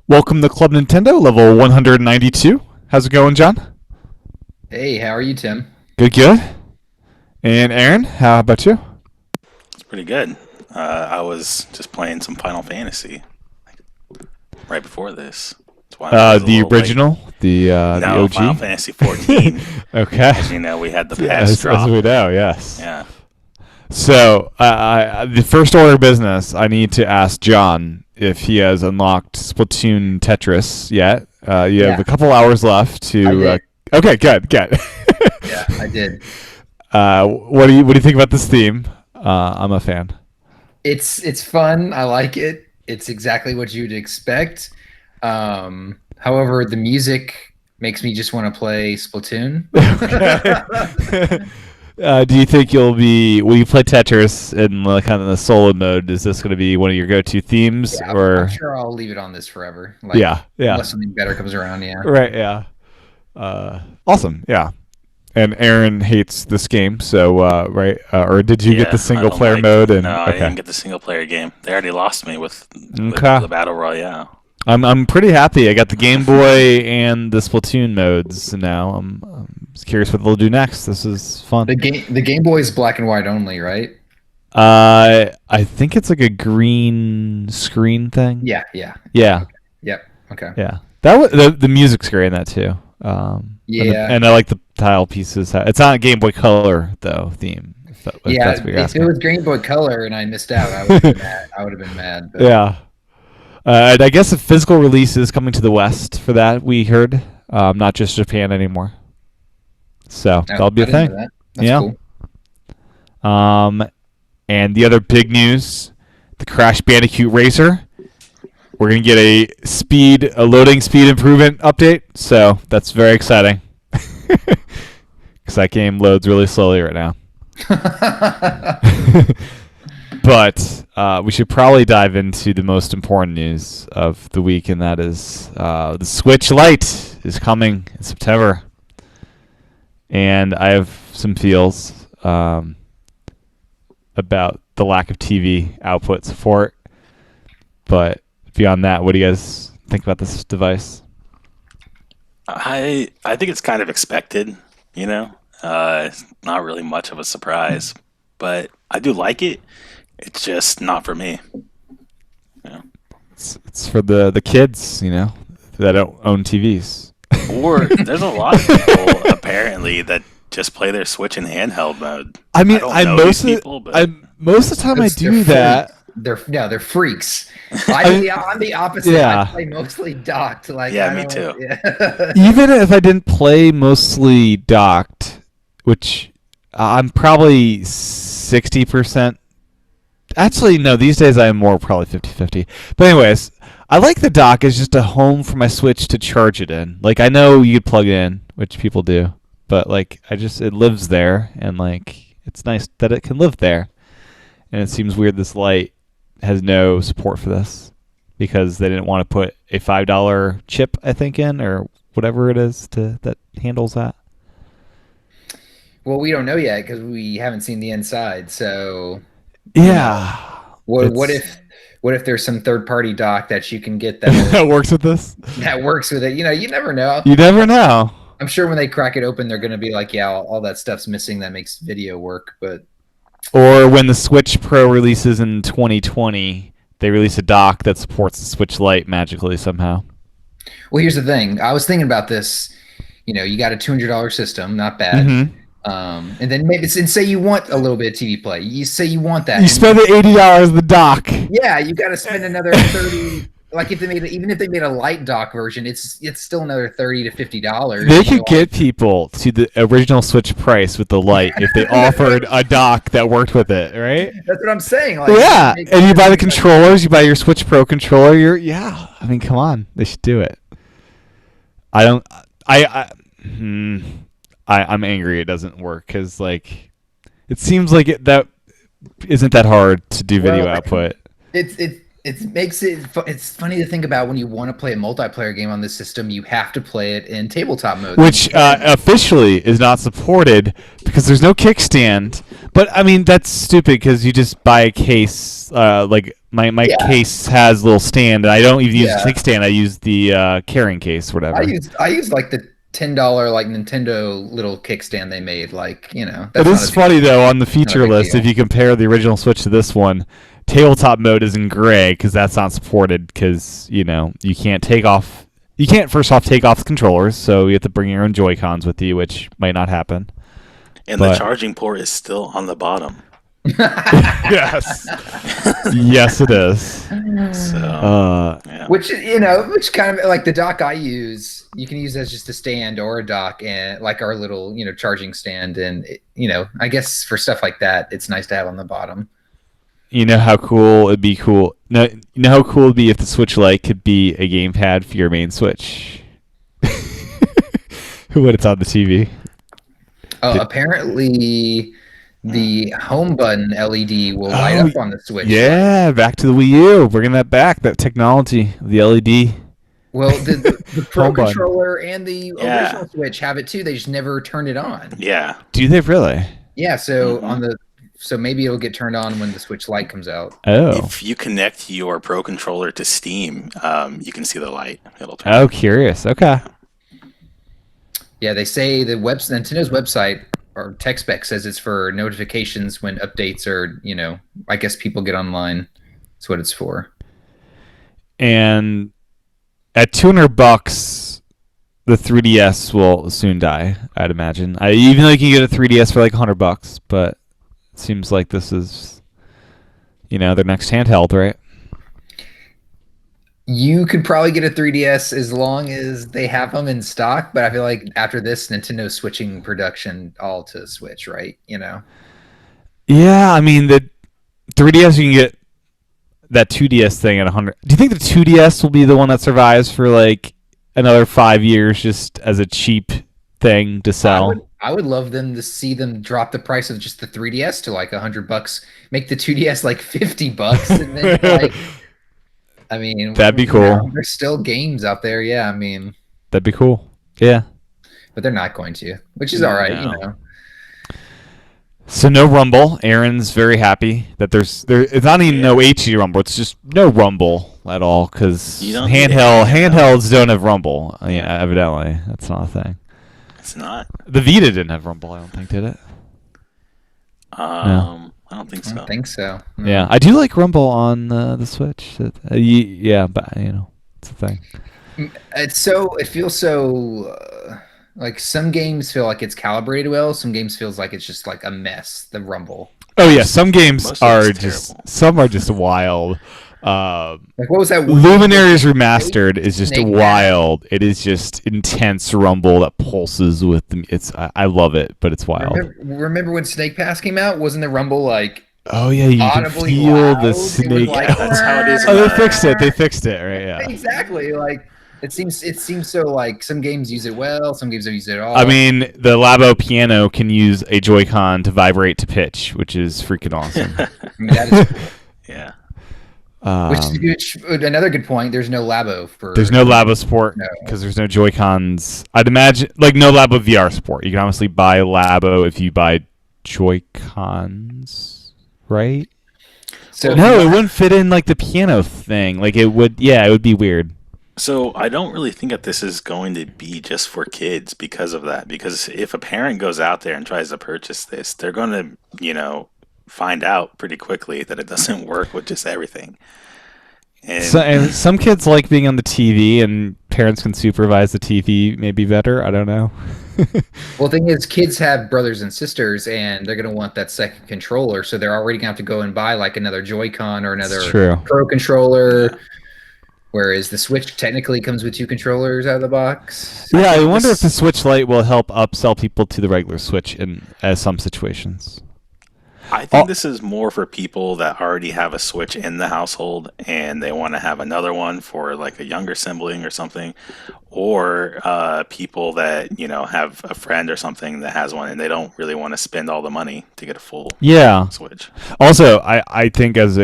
Welcome to Club Nintendo, level 192. How's it going, John? Hey, how are you, Tim? Good, good. And Aaron, how about you? It's pretty good. I was just playing some Final Fantasy right before this. That's why I was a The little late. original, the No, Final OG. Fantasy 14. Okay. As you know, we had the patch As drop. we know, yes. Yeah. So, the first order of business, I need to ask John if he has unlocked Splatoon Tetris yet. You have Yeah, a couple hours left I to. did. Okay, good, good. Yeah, I did. What do you think about this theme? I'm a fan. It's fun. I like it. It's exactly what you'd expect. However, the music makes me just want to play Splatoon. Okay. Do you think will you play Tetris in kind of the solo mode? Is this going to be one of your go-to themes, Yeah, I'm or sure I'll leave it on this forever. Like, yeah, yeah, unless something better comes around. Yeah. right, yeah, awesome, yeah. And Aaron hates this game, so right, or did you get Yeah, the I single don't player like. mode? And No, I okay, didn't get the single player game. They already lost me with okay, the Battle Royale. I'm pretty happy. I got the Game Boy and the Splatoon modes now. I'm curious what they'll do next. This is fun. The Game Boy is black and white only, right? I think it's like a green screen thing. Yeah, yeah. Yeah, Yep. Okay. yeah. That was the music's great in that too. Yeah. And I like the tile pieces. It's not a Game Boy Color though theme. If Yeah, that's what you're if it asking. was Game Boy Color and I missed out, I would have been mad. I would have been mad. But Yeah. And I guess a physical release is coming to the West for that. We heard, not just Japan anymore. So no, that'll be I a didn't know thing. that. That's Yeah. cool. And the other big news, the Crash Bandicoot Racer. We're gonna get a loading speed improvement update. So that's very exciting. Because that game loads really slowly right now. But we should probably dive into the most important news of the week, and that is the Switch Lite is coming in September. And I have some feels about the lack of TV output support. But beyond that, what do you guys think about this device? I think it's kind of expected. You know, it's not really much of a surprise, but I do like it. It's just not for me. Yeah. It's for the kids, that don't own TVs. Or there's a lot of people apparently that just play their Switch in handheld mode. I mean, I don't know these people, but most of the time I do that. They're freaks. I mean, I'm the opposite. yeah. I play mostly docked. Like Yeah, I me don't- too. Yeah. Even if I didn't play mostly docked, which I'm probably 60%. Actually, no, these days I'm more probably 50-50. But anyways, I like the dock as just a home for my Switch to charge it in. Like, I know you could plug it in, which people do, but like it lives there, and like it's nice that it can live there. And it seems weird this light has no support for this because they didn't want to put a $5 chip, I think, in, or whatever it is that handles that. Well, we don't know yet because we haven't seen the inside. So Yeah. what It's if there's some third party dock that you can get that that works with this? that works with it? You never know. You never know. I'm sure when they crack it open, they're going to be like, yeah, all that stuff's missing that makes video work. But Or when the Switch Pro releases in 2020, they release a dock that supports the Switch Lite magically somehow. well, here's the thing. I was thinking about this. You got a $200 system, not bad. Mm-hmm. And then maybe and say you want a little bit of TV play. You say you want that. You spend the $80 the dock. Yeah, you got to spend another 30. Like even if they made a light dock version, it's still another $30 to $50. They could get people to the original Switch price with the Lite if they offered a dock that worked with it, right? That's what I'm saying. Like, Yeah, make- and you buy the controllers, you buy your Switch Pro controller. I mean, come on, they should do it. I don't. I'm angry it doesn't work because like it seems like that isn't that hard to do video Well, output. It's It makes it's funny to think about when you want to play a multiplayer game on this system, you have to play it in tabletop mode. Which officially is not supported because there's no kickstand. But I mean that's stupid because you just buy a case. Like my Yeah. case has a little stand, and I don't even use Yeah. the kickstand. I use the carrying case, whatever. I use like the $10 like Nintendo little kickstand they made. Like It that's not is a funny though on the feature big list. deal. If you compare the original Switch to this one, tabletop mode is in gray because that's not supported. Because you can't take off. You can't first off take off the controllers, so you have to bring your own Joy Cons with you, which might not happen. And But- the charging port is still on the bottom. Yes, yes, it is. So yeah. Which kind of like the dock I use, you can use as just a stand or a dock, and like our little charging stand, and I guess for stuff like that, it's nice to have on the bottom. You know how cool it'd be. No, you know how cool it'd be if the Switch Lite could be a gamepad for your main Switch. When it's on the TV. Oh, apparently the home button LED will light Oh, up on the Switch. Yeah, back to the Wii U. Bringing that back. That technology, the LED. Well, the Pro Home button. controller and the Yeah. original Switch have it too. They just never turned it on. Yeah. Do they really? Yeah, so Mhm. so maybe it'll get turned on when the Switch Lite comes out. Oh. If you connect your Pro controller to Steam, you can see the light. It'll turn. Oh, curious. Okay. Yeah, they say Nintendo's website or tech spec says it's for notifications when updates are, I guess people get online. That's what it's for. And at $200, the 3DS will soon die. I'd imagine. Even though you can get a 3DS for like $100, but it seems like this is, their next handheld, right? You could probably get a 3DS as long as they have them in stock, but I feel like after this, Nintendo's switching production all to Switch, right? Yeah, I mean the 3DS you can get that 2DS thing at 100. Do you think the 2DS will be the one that survives for like another 5 years, just as a cheap thing to sell? I would love them to see them drop the price of just the 3DS to like $100, make the 2DS like $50, and then like. I mean, That'd be cool. There's still games out there, yeah. I mean, That'd be cool. Yeah. but they're not going to, which is all right, No. So no Rumble. Aaron's very happy that it's not even no HD Rumble. It's just no Rumble at all because You don't need handhelds don't have Rumble. Yeah, evidently that's not a thing. It's not. The Vita didn't have Rumble. I don't think, did it? I don't think I so. don't think so. No. Yeah, I do like Rumble on the Switch. Yeah, but it's a thing. It feels so like some games feel like it's calibrated well. Some games feels like it's just like a mess. The Rumble. Oh yeah, some games Most of are it's just terrible. wild. Like what was that? Luminaries Remastered is just Snake wild. It is just intense rumble that pulses with them. I love it, but it's wild. Remember when Snake Pass came out? Wasn't the Rumble like Oh yeah, you can audibly feel loud? the It was snake. like, That's how it is Oh, they in fixed it. They fixed it, right? Yeah. Exactly. Like it seems so like some games use it well, some games don't use it at all. I mean, the Labo piano can use a Joy-Con to vibrate to pitch, which is freaking awesome. I mean, that is cool. Yeah. Which another good point. There's no Labo for. There's no Labo support No. because there's no Joy-Cons. I'd imagine, like, no Labo VR support. You can honestly buy Labo if you buy Joy-Cons, right? So No, it wouldn't fit in like the piano thing. Like it would, yeah, it would be weird. So I don't really think that this is going to be just for kids because of that. Because if a parent goes out there and tries to purchase this, they're going to, find out pretty quickly that it doesn't work with just everything. And some kids like being on the TV, and parents can supervise the TV maybe better. I don't know. Well, the thing is, kids have brothers and sisters, and they're going to want that second controller. So they're already going to have to go and buy like another Joy-Con or another It's true. Pro controller. Whereas the Switch technically comes with two controllers out of the box. Yeah, I wonder if the Switch Lite will help upsell people to the regular Switch in some situations. I think this is more for people that already have a Switch in the household and they want to have another one for like a younger sibling or something, or people that have a friend or something that has one and they don't really want to spend all the money to get a full Yeah. Switch. Also, I think as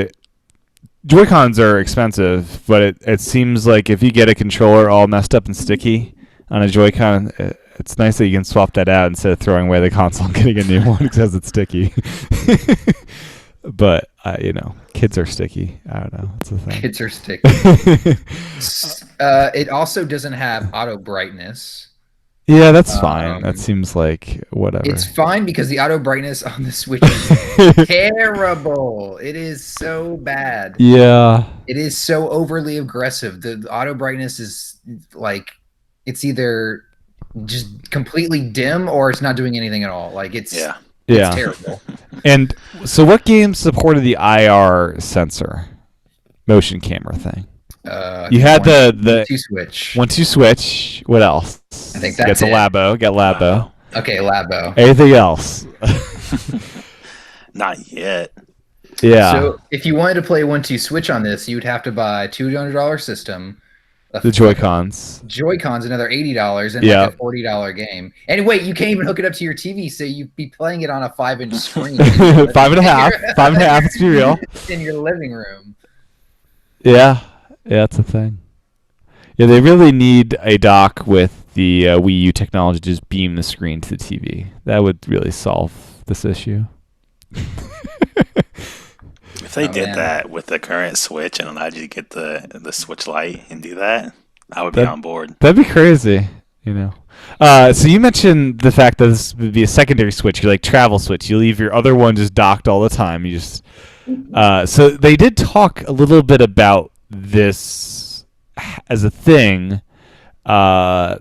Joy-Cons are expensive, but it seems like if you get a controller all messed up and sticky on a Joy-Con, it's nice that you can swap that out instead of throwing away the console and getting a new one because it's sticky. But kids are sticky. I don't know. It's a thing. Kids are sticky. It also doesn't have auto brightness. Yeah, that's fine. That seems like whatever. It's fine because the auto brightness on the Switch is terrible. It is so bad. Yeah. It is so overly aggressive. The auto brightness is like, it's either just completely dim or it's not doing anything at all. Like it's terrible. And so what games supported the IR sensor motion camera thing? You had the 1-2 Switch. 1-2 Switch. What else? I think that's it. Labo. Get Labo. Okay, Labo. Anything else? Not yet. Yeah. So if you wanted to play 1-2 Switch on this, you'd have to buy a $200 system. The Joy-Cons. Joy-Cons, another $80, and like a $40 game. And wait, you can't even hook it up to your TV, so you'd be playing it on a 5-inch screen. 5.5. 5.5. Let's be real. In your living room. Yeah, that's a thing. Yeah, they really need a dock with the Wii U technology to just beam the screen to the TV. That would really solve this issue. If they did that with the current Switch and allowed you to get the Switch Lite and do that, I would be on board. That'd be crazy, So you mentioned the fact that this would be a secondary Switch, you like travel Switch. You leave your other one just docked all the time. You just so they did talk a little bit about this as a thing of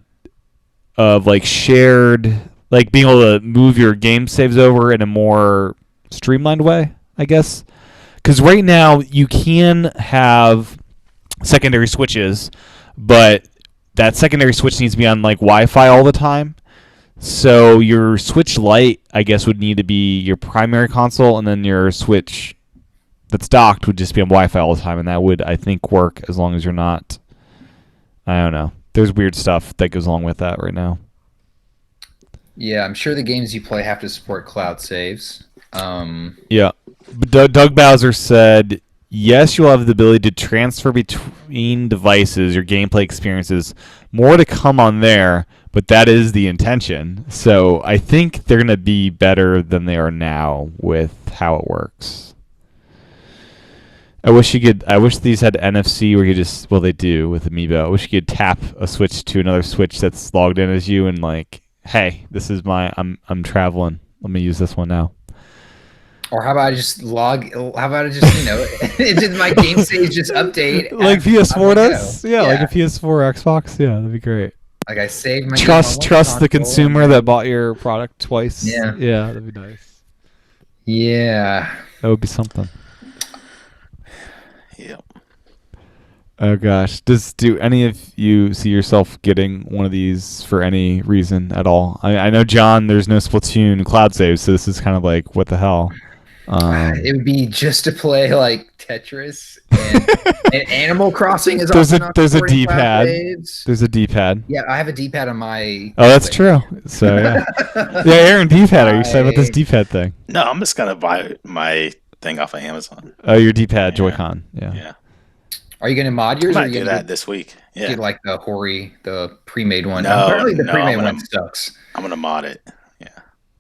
like shared, like being able to move your game saves over in a more streamlined way, I guess. Because right now you can have secondary switches, but that secondary switch needs to be on like Wi-Fi all the time. So your Switch Lite, I guess, would need to be your primary console, and then your Switch that's docked would just be on Wi-Fi all the time, and that would, I think, work as long as you're not. I don't know. There's weird stuff that goes along with that right now. Yeah, I'm sure the games you play have to support cloud saves. Yeah. Doug Bowser said, yes, you'll have the ability to transfer between devices, your gameplay experiences. More to come on there, but that is the intention. So I think they're going to be better than they are now with how it works. I wish these had NFC where you just, well, they do with Amiibo. I wish you could tap a Switch to another Switch that's logged in as you and like, hey, this is I'm traveling. Let me use this one now. Or how about I just it's just my game saves just update. Like PS4 does? Yeah, like a PS4 or Xbox. Yeah, that'd be great. Like I saved my trust the consumer that bought your product twice. Yeah. Yeah, that'd be nice. Yeah. That would be something. Yep. Oh gosh. Do any of you see yourself getting one of these for any reason at all? I know, John, there's no Splatoon cloud save, so this is kind of like, what the hell? It would be just to play like Tetris and Animal Crossing is there's also a D-pad. There's a D-pad. Yeah, I have a D-pad on my. Oh, that's true. So yeah, yeah. Aaron, D-pad. Are you excited about this D-pad thing? No, I'm just gonna buy my thing off of Amazon. Oh, your D-pad Joy-Con. Yeah. Are you gonna mod yours? I might do that this week. Yeah. Get like the pre-made one. No, apparently the pre-made one sucks. I'm gonna mod it. Yeah.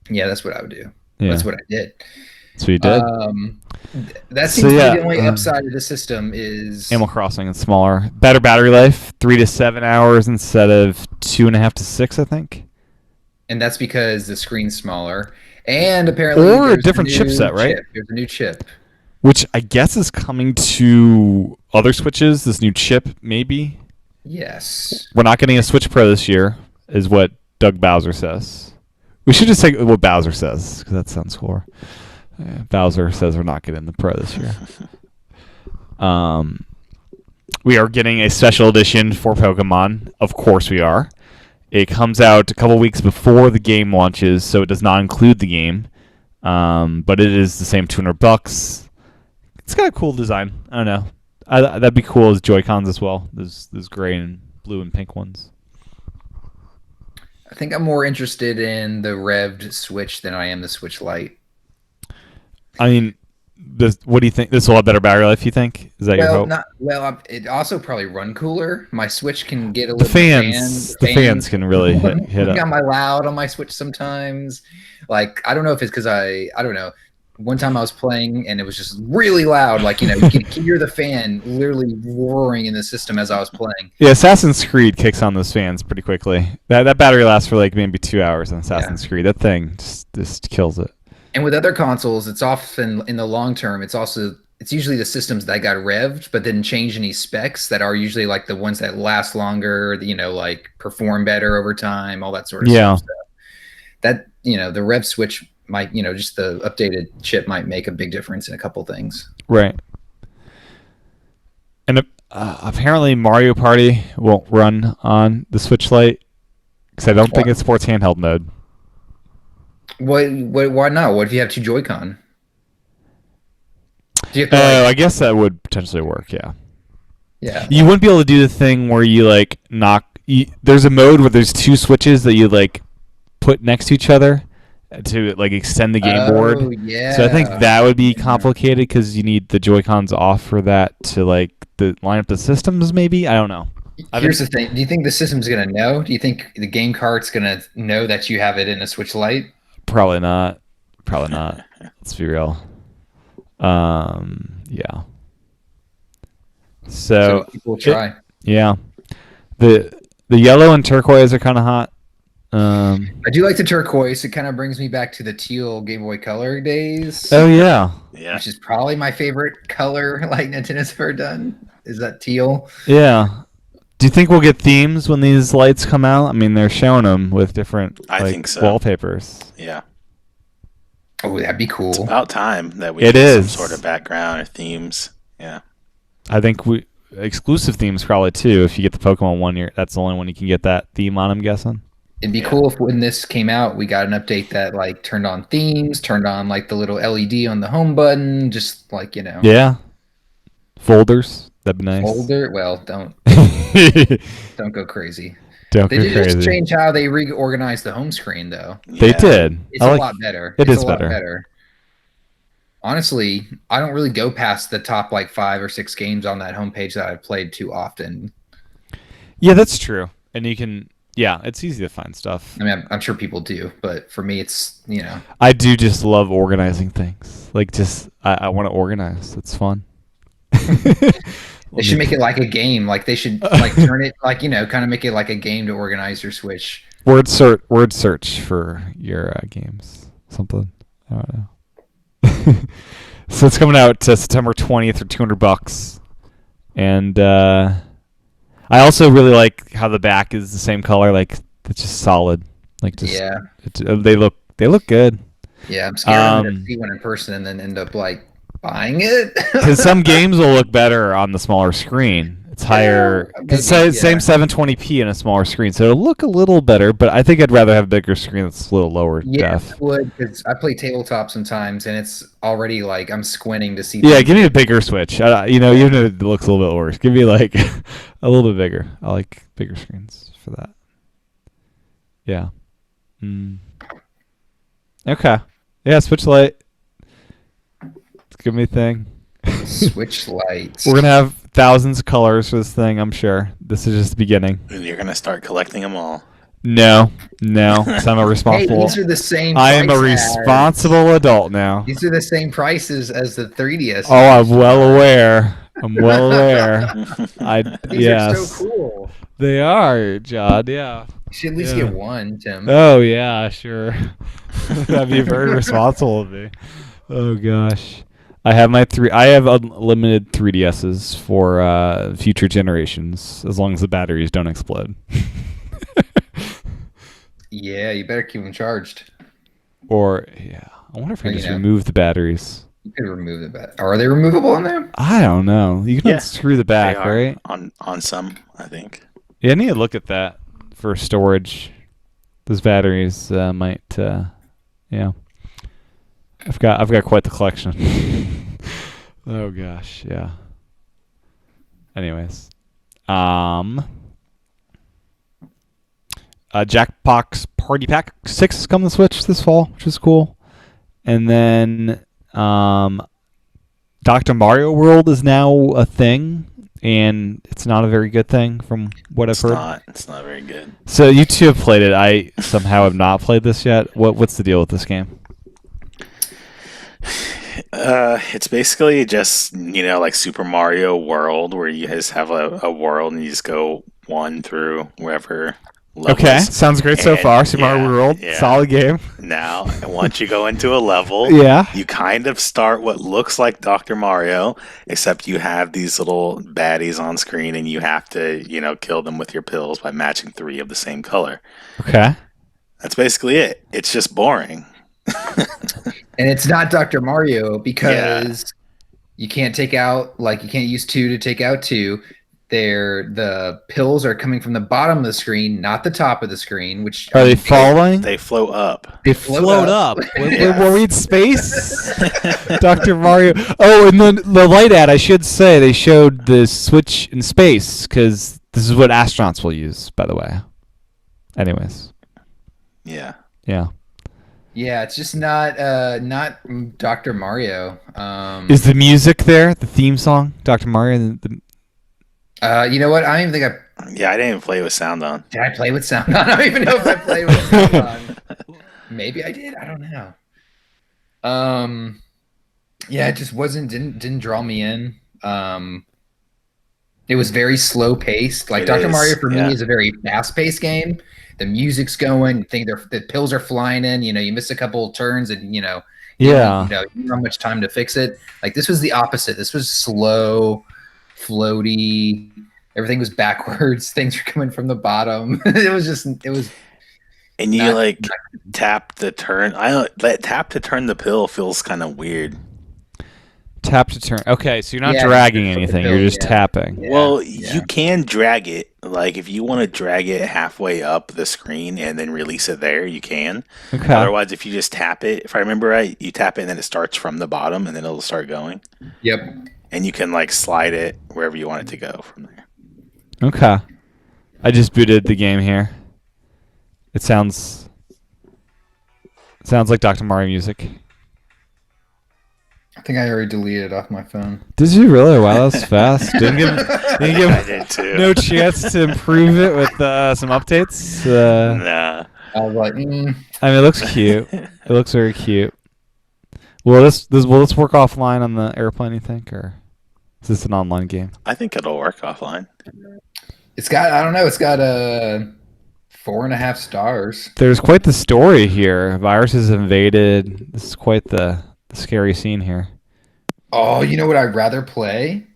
Yeah, that's what I would do. Yeah. That's what I did. So you did. That seems to be the only upside of the system is Animal Crossing is smaller, better battery life, 3 to 7 hours instead of 2.5 to 6, I think. And that's because the screen's smaller, and apparently or a different chipset, right? There's a new chip, which I guess is coming to other Switches. This new chip, maybe. Yes. We're not getting a Switch Pro this year, is what Doug Bowser says. We should just say what Bowser says because that sounds cooler. Bowser says we're not getting the Pro this year. We are getting a special edition for Pokemon. Of course we are. It comes out a couple weeks before the game launches, so it does not include the game. But it is the same $200. It's got a cool design. I don't know. That'd be cool as Joy-Cons as well. There's gray and blue and pink ones. I think I'm more interested in the revved Switch than I am the Switch Lite. I mean, What do you think? This will have better battery life. You think? Is that your hope? It also probably run cooler. My Switch can get a The little fans can really hit got up. my loud on my Switch sometimes. Like I don't know if it's because I don't know. One time I was playing and it was just really loud. Like you could hear the fan literally roaring in the system as I was playing. Yeah, Assassin's Creed kicks on those fans pretty quickly. That battery lasts for like maybe 2 hours on Assassin's Creed. That thing just kills it. And with other consoles, it's often in the long term. It's usually the systems that got revved, but then change any specs that are usually like the ones that last longer. Like perform better over time, all that sort of stuff. So that the rev switch might just the updated chip might make a big difference in a couple things. Right. And apparently Mario Party won't run on the Switch Lite because I don't think it supports handheld mode. Why not? What if you have two Joy-Con? I guess that would potentially work. Yeah. Yeah. You wouldn't be able to do the thing where you like there's a mode where there's two switches that you like put next to each other to like extend the game board. Yeah. So I think that would be complicated because you need the Joy-Cons off for that to like line up the systems. Maybe I don't know. Here's the thing: do you think the system's gonna know? Do you think the game cart's gonna know that you have it in a Switch Lite? Probably not. Let's be real. Yeah. So people try. Yeah. The yellow and turquoise are kind of hot. I do like the turquoise. It kind of brings me back to the teal Game Boy Color days. Oh yeah. Which is probably my favorite color like Nintendo's ever done. Is that teal? Yeah. Do you think we'll get themes when these lights come out? I mean, they're showing them with different I think so. wallpapers. Yeah. Oh, that'd be cool. It's about time that we get some sort of background or themes. Yeah. I think exclusive themes probably too. If you get the Pokemon one, that's the only one you can get that theme on, I'm guessing. It'd be cool if when this came out, we got an update that like turned on themes, turned on like the little LED on the home button, just like Yeah. Folders. That'd be nice. Well, don't go crazy. They did just change how they reorganized the home screen, though. They did. It's a lot better. It is better. Honestly, I don't really go past the top like 5 or 6 games on that homepage that I've played too often. Yeah, that's true. And you can, it's easy to find stuff. I mean, I'm sure people do, but for me, it's I do just love organizing things. Like, I want to organize. It's fun. They should make it like a game. Like they should like turn it like kind of make it like a game to organize your Switch. Word search for your games. Something. I don't know. So it's coming out September 20th for $200, and I also really like how the back is the same color. Like it's just solid. Like they look good. Yeah, I'm scared to see one in person and then end up like buying it because some games will look better on the smaller screen. It's higher. It's same 720p in a smaller screen, so it'll look a little bebetter. But I think I'd rather have a bigger screen that's a little lower def. I would, because I play tabletop sometimes, and it's already like I'm squinting to see. Yeah, give me a bigger Switch. Even if it looks a little bit worse, give me like a little bit bigger. I like bigger screens for that. Yeah. Okay. Yeah, Switch Lite. Give me a thing. Switch Lite. We're gonna have thousands of colors for this thing, I'm sure. This is just the beginning. And you're gonna start collecting them all. No, because I'm a responsible. Hey, these are the same. I am a responsible adult now. These are the same prices as the 3DS. Oh, I'm well aware. These are so cool. They are, John. Yeah. You should at least get one, Tim. Oh yeah, sure. That'd be very responsible of me. Oh gosh. I have unlimited 3DSs for future generations, as long as the batteries don't explode. Yeah, you better keep them charged. I wonder if I can just remove the batteries. You could remove the batteries. Are they removable on there? I don't know. You can unscrew the back, right? On some, I think. Yeah, I need to look at that for storage. Those batteries might, I've got quite the collection. Oh gosh, yeah. Anyways, Jackbox Party Pack 6 is coming to Switch this fall, which is cool. And then Dr. Mario World is now a thing, and it's not a very good thing from what I've heard. It's not very good. So you two have played it. I somehow have not played this yet. What's the deal with this game? It's basically just, like Super Mario World, where you just have a world and you just go one through wherever levels. Okay, sounds great so far. Super Mario World, solid game. Now, once you go into a level, you kind of start what looks like Dr. Mario, except you have these little baddies on screen and you have to, kill them with your pills by matching 3 of the same color. Okay. That's basically it. It's just boring. And it's not Dr. Mario because you can't you can't use 2 to take out 2. The pills are coming from the bottom of the screen, not the top of the screen. Which are they falling? They float up. They float up. Were we in space? Dr. Mario. Oh, and the light ad, I should say, they showed the Switch in space because this is what astronauts will use, by the way. Anyways. Yeah. Yeah. Yeah, it's just not Dr. Mario. Is the music there? The theme song, Dr. Mario? You know what? I don't even think I. Yeah, I didn't even play with sound on. Did I play with sound on? I don't even know if I played with sound on. Maybe I did. I don't know. Yeah, it just didn't draw me in. It was very slow paced. Like Dr. Mario for me is a very fast paced game. The music's going. The pills are flying in. You miss a couple of turns, and you don't have much time to fix it. Like this was the opposite. This was slow, floaty. Everything was backwards. Things were coming from the bottom. It was. And you tap to turn. Tap to turn the pill feels kind of weird. Tap to turn. Okay, so you're not dragging anything. You're just tapping. Yeah, well, you can drag it. Like if you want to drag it halfway up the screen and then release it there, you can. Okay. Otherwise, if you just tap it, if I remember right, you tap it and then it starts from the bottom and then it'll start going. Yep. And you can slide it wherever you want it to go from there. Okay. I just booted the game here. It sounds like Dr. Mario music. I think I already deleted it off my phone. Did you really? Wow, that was fast. Didn't give I did too. No chance to improve it with some updates. Nah. I was like, I mean, it looks cute. It looks very cute. Will this work offline on the airplane? You think, or is this an online game? I think it'll work offline. It's got 4.5 stars. There's quite the story here. Viruses invaded. This is quite the scary scene here. Oh, you know what I'd rather play?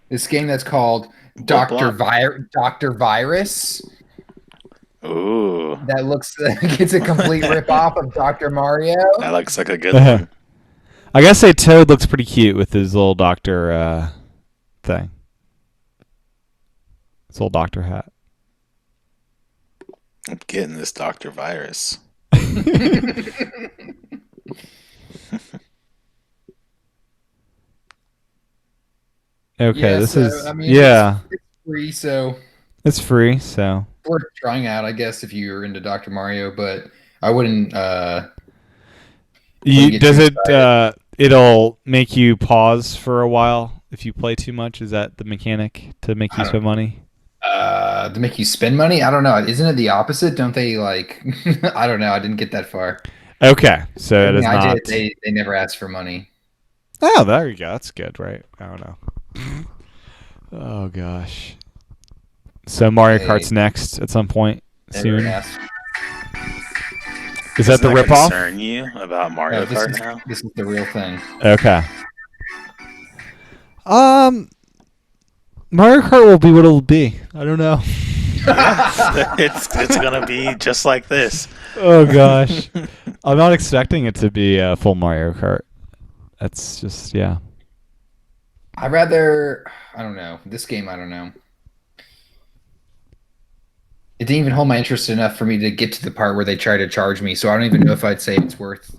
This game that's called Dr. Virus. Ooh. That looks like it's a complete ripoff of Dr. Mario. That looks like a good one. I gotta say, Toad looks pretty cute with his little doctor thing. His little doctor hat. I'm getting this Dr. Virus. Okay, this is it's free, so it's free, so worth trying out, I guess, if you're into Dr. Mario. But I wouldn't. It'll make you pause for a while if you play too much? Is that the mechanic to make you spend money? To make you spend money? I don't know. Isn't it the opposite? Don't they I don't know. I didn't get that far. Okay, so it is not. They never asked for money. Oh, there you go. That's good, right? I don't know. Oh gosh. So Mario Kart's next at some point soon. Is that the ripoff? Concern you about Mario Kart now? This is the real thing. Okay. Mario Kart will be what it'll be. I don't know. It's gonna be just like this. Oh gosh. I'm not expecting it to be a full Mario Kart. That's just I don't know. This game, I don't know. It didn't even hold my interest enough for me to get to the part where they try to charge me, so I don't even know if I'd say it's worth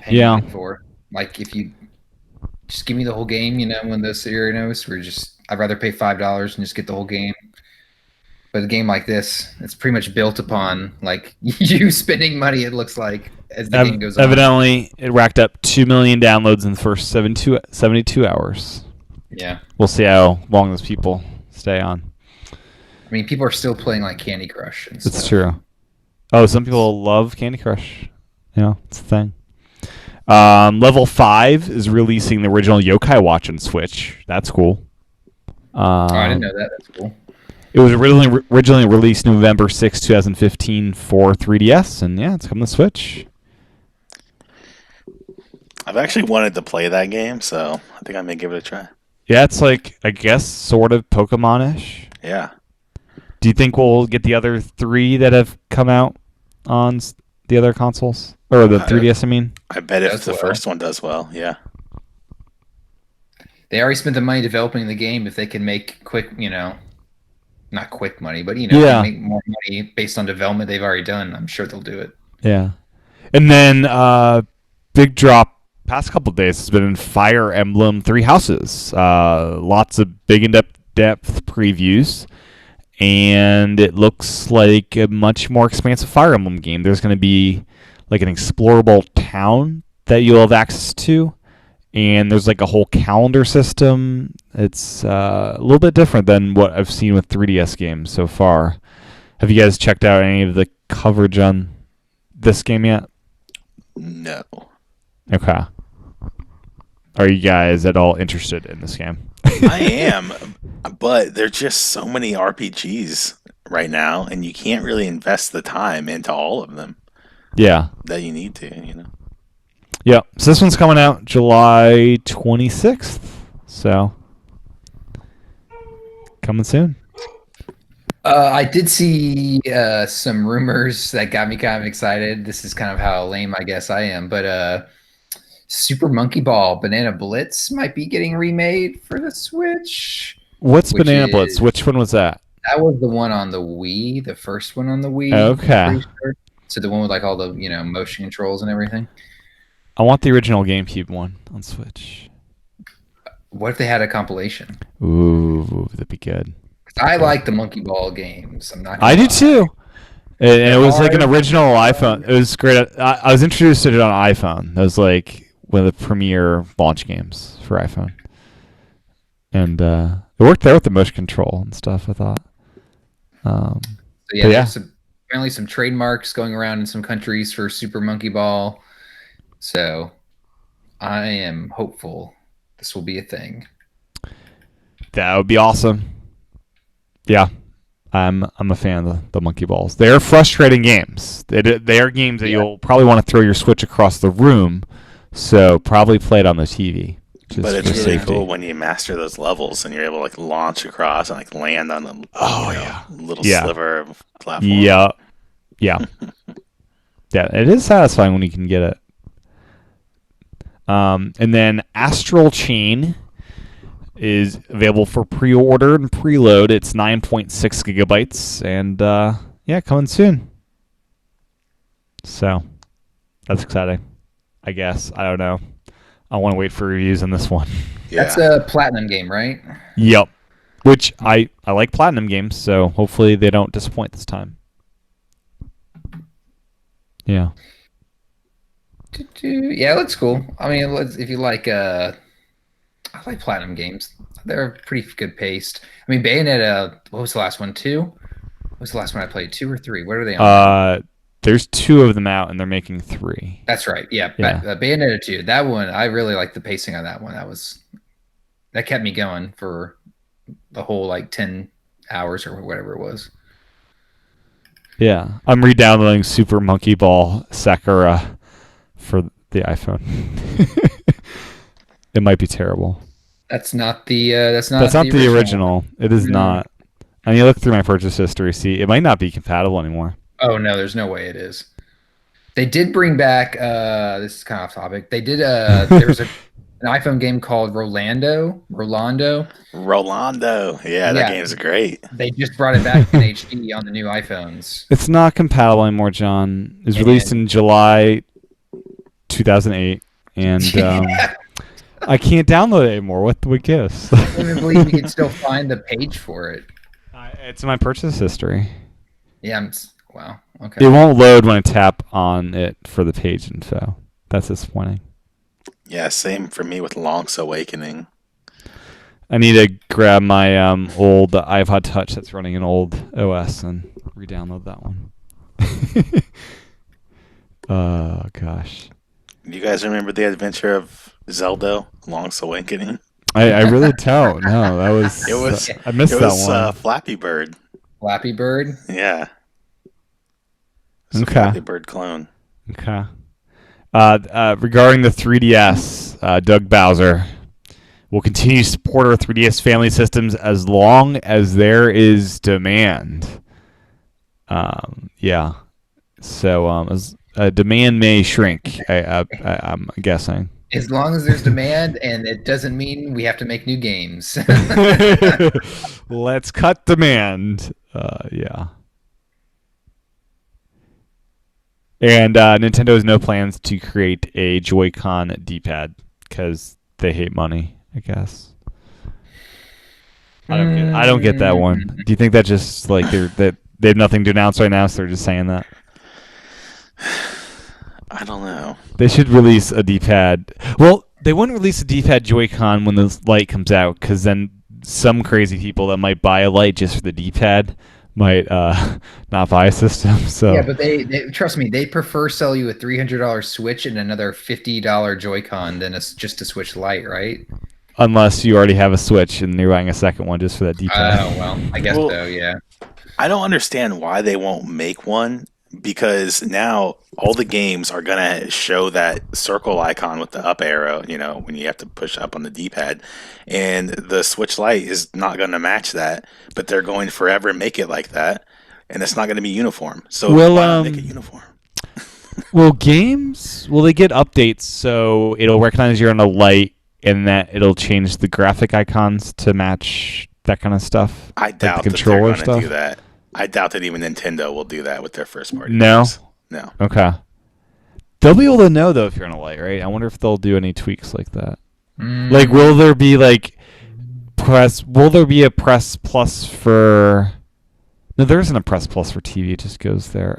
paying for. Like, if you just give me the whole game, when those scenarios were I'd rather pay $5 and just get the whole game. But a game like this, it's pretty much built upon like you spending money. It looks like as the game goes on. Evidently, it racked up 2 million downloads in the first 72 hours. Yeah, we'll see how long those people stay on. I mean, people are still playing like Candy Crush and stuff. It's true. Oh, some people love Candy Crush. Yeah, it's a thing. Level 5 is releasing the original Yokai Watch on Switch. That's cool. I didn't know that. That's cool. It was originally released November 6, 2015 for 3DS, and yeah, it's coming to Switch. I've actually wanted to play that game, so I think I may give it a try. Yeah, it's like, I guess, sort of Pokemon-ish. Yeah. Do you think we'll get the other 3 that have come out on the other consoles? Or the 3DS, I mean? I bet if the first one does well, yeah. They already spent the money developing the game. If they can make quick, not quick money, but make more money based on development they've already done, I'm sure they'll do it. Yeah. And then big drop past couple of days has been in Fire Emblem 3 Houses. Lots of big in-depth previews, and it looks like a much more expansive Fire Emblem game. There's going to be like an explorable town that you'll have access to, and there's like a whole calendar system. It's a little bit different than what I've seen with 3DS games so far. Have you guys checked out any of the coverage on this game yet? No. Okay. Are you guys at all interested in this game? I am, but there's just so many RPGs right now, and you can't really invest the time into all of them. Yeah. That you need to, Yeah. So this one's coming out July 26th. So coming soon. I did see some rumors that got me kind of excited. This is kind of how lame I guess I am, but Super Monkey Ball Banana Blitz might be getting remade for the Switch. What's Banana Blitz? Which one was that? That was the one on the Wii, the first one on the Wii. Okay. Sure. So the one with like all the motion controls and everything. I want the original GameCube one on Switch. What if they had a compilation? Ooh, that'd be good. I like the Monkey Ball games. I do too. And it was like an original iPhone. It was great. I was introduced to it on iPhone. That was like one of the premier launch games for iPhone. And it worked there with the motion control and stuff, I thought. There's apparently some trademarks going around in some countries for Super Monkey Ball. So I am hopeful this will be a thing. That would be awesome. Yeah, I'm a fan of the Monkey Balls. They're frustrating games. They are games that you'll probably want to throw your Switch across the room, so probably play it on the TV. But it's really cool when you master those levels and you're able to like launch across and like land on a little sliver of platform. Yeah. Yeah, it is satisfying when you can get it. And then Astral Chain is available for pre-order and preload. It's 9.6 gigabytes, and coming soon. So that's exciting. I guess I don't know. I want to wait for reviews on this one. Yeah. That's a Platinum game, right? Yep. Which I like Platinum games, so hopefully they don't disappoint this time. Yeah. Yeah, it looks cool. I mean, if you like, I like Platinum games. They're pretty good paced. I mean, Bayonetta. What was the last one? 2? What was the last one I played? 2 or 3? What are they on? There's 2 of them out, and they're making 3. That's right. Yeah. Bayonetta 2. That one, I really liked the pacing on that one. That kept me going for the whole like 10 hours or whatever it was. Yeah, I'm re-downloading Super Monkey Ball Sakura for the iPhone. It might be terrible. That's not the original. It is not. I mean, you look through my purchase history, see, it might not be compatible anymore. Oh no, there's no way it is. They did bring back. This is kind of off topic. They did. There was an iPhone game called Rolando. Yeah, that game is great. They just brought it back in HD on the new iPhones. It's not compatible anymore, John. It was released in July 2008, and I can't download it anymore. What gives? I can't even believe you can still find the page for it. It's in my purchase history. Yeah. Wow. Okay. It won't load when I tap on it for the page info. That's disappointing. Yeah, same for me with Lonk's Awakening. I need to grab my old iPod Touch that's running an old OS and re-download that one. Oh, gosh. Do you guys remember the adventure of Zelda, Lonk's Awakening? I really don't. No, that was... It was I missed it that was one. Flappy Bird. Flappy Bird. Yeah. It's a Okay. Flappy Bird clone. Okay. Regarding the 3DS, Doug Bowser will continue to support our 3DS family systems as long as there is demand. Yeah. So as demand may shrink, I'm guessing. As long as there's demand, and it doesn't mean we have to make new games. Let's cut demand. Yeah. And Nintendo has no plans to create a Joy-Con D-pad because they hate money, I guess. I don't get that one. Do you think that just like they have nothing to announce right now, so they're just saying that? I don't know. They should release a D-pad. Well, they wouldn't release a D-pad Joy-Con when the Lite comes out, because then some crazy people that might buy a Lite just for the D-pad might not buy a system. So Yeah, but they trust me, they prefer sell you a $300 Switch and another $50 Joy-Con than just a Switch Lite, right? unless you already have a Switch and you're buying a second one just for that D-pad. Oh, well, I guess so, yeah. I don't understand why they won't make one, because now all the games are going to show that circle icon with the up arrow, when you have to push up on the D-pad. And the Switch Lite is not going to match that, but they're going to forever make it like that. And it's not going to be uniform. So why not make it uniform? Will they get updates so it'll recognize you're on a Lite and that it'll change the graphic icons to match that kind of stuff? I doubt the that they're controller going to do that. I doubt that even Nintendo will do that with their first party games. No. Okay. They'll be able to know though if you're on a Lite, right? I wonder if they'll do any tweaks like that. Like, will there be like Will there be a Press Plus for? No, there isn't a Press Plus for TV. It just goes there.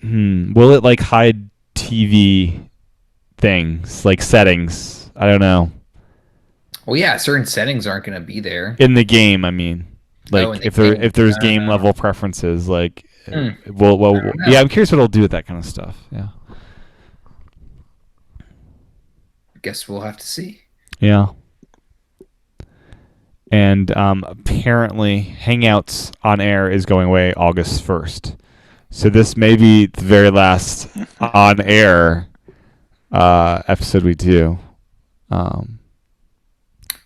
Will it like hide TV things like settings? I don't know. Well, yeah, certain settings aren't going to be there in the game. I mean, like if there's game level preferences, like, yeah, I'm curious what it'll do with that kind of stuff. Yeah. Guess we'll have to see. Yeah. And apparently, Hangouts on Air is going away August 1st. So this may be the very last on air episode we do. At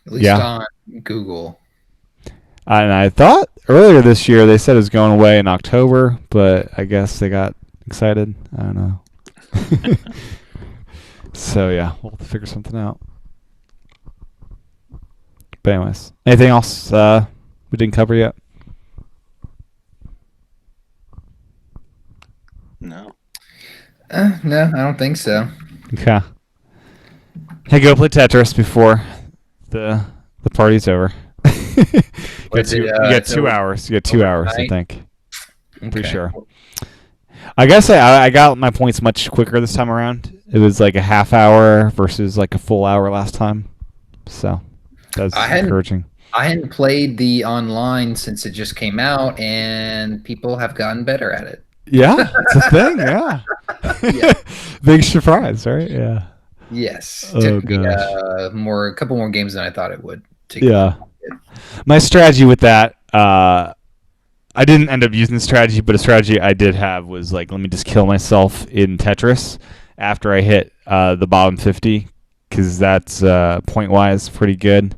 least on Google. And I thought earlier this year they said it was going away in October, but I guess they got excited. I don't know. So yeah, we'll have to figure something out. But anyways, anything else we didn't cover yet? No. No, I don't think so. Okay. Hey, go play Tetris before the party's over. You got 2 hours. You got 2 hours, I think. I'm pretty sure. I guess I got my points much quicker this time around. It was like a half hour versus like a full hour last time. So that's encouraging. I hadn't played the online since it just came out, and people have gotten better at it. Yeah, it's a thing. Yeah. Big surprise, right? Yeah. Yes. Oh, took me a couple more games than I thought it would. My strategy with that, I didn't end up using the strategy, but a strategy I did have was like, let me just kill myself in Tetris after I hit the bottom 50, because that's point-wise pretty good.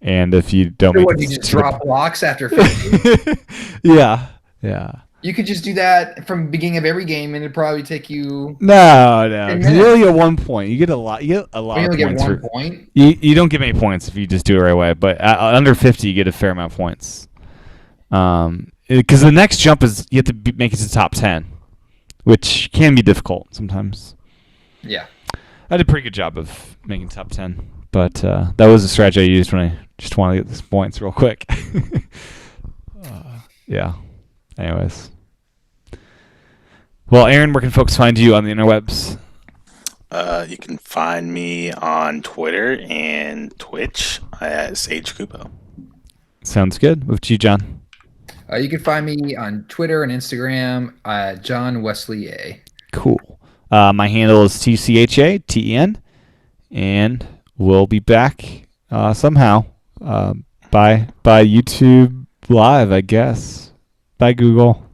And if you don't you just drop blocks after 50? Yeah. You could just do that from the beginning of every game, and it'd probably take you. No. You only get 1 point. You get a lot. You get a lot. You of only points get 1 point. You don't get many points if you just do it right away. But under 50, you get a fair amount of points. Because the next jump is you have to make it to the top 10, which can be difficult sometimes. Yeah. I did a pretty good job of making top 10, but that was the strategy I used when I Just want to get these points real quick. Yeah. Anyways. Well, Aaron, where can folks find you on the interwebs? You can find me on Twitter and Twitch at Sage Kupo. Sounds good. With you, John. You can find me on Twitter and Instagram, John Wesley A. Cool. My handle is TCHATEN, and we'll be back somehow by YouTube Live, I guess. Bye, Google.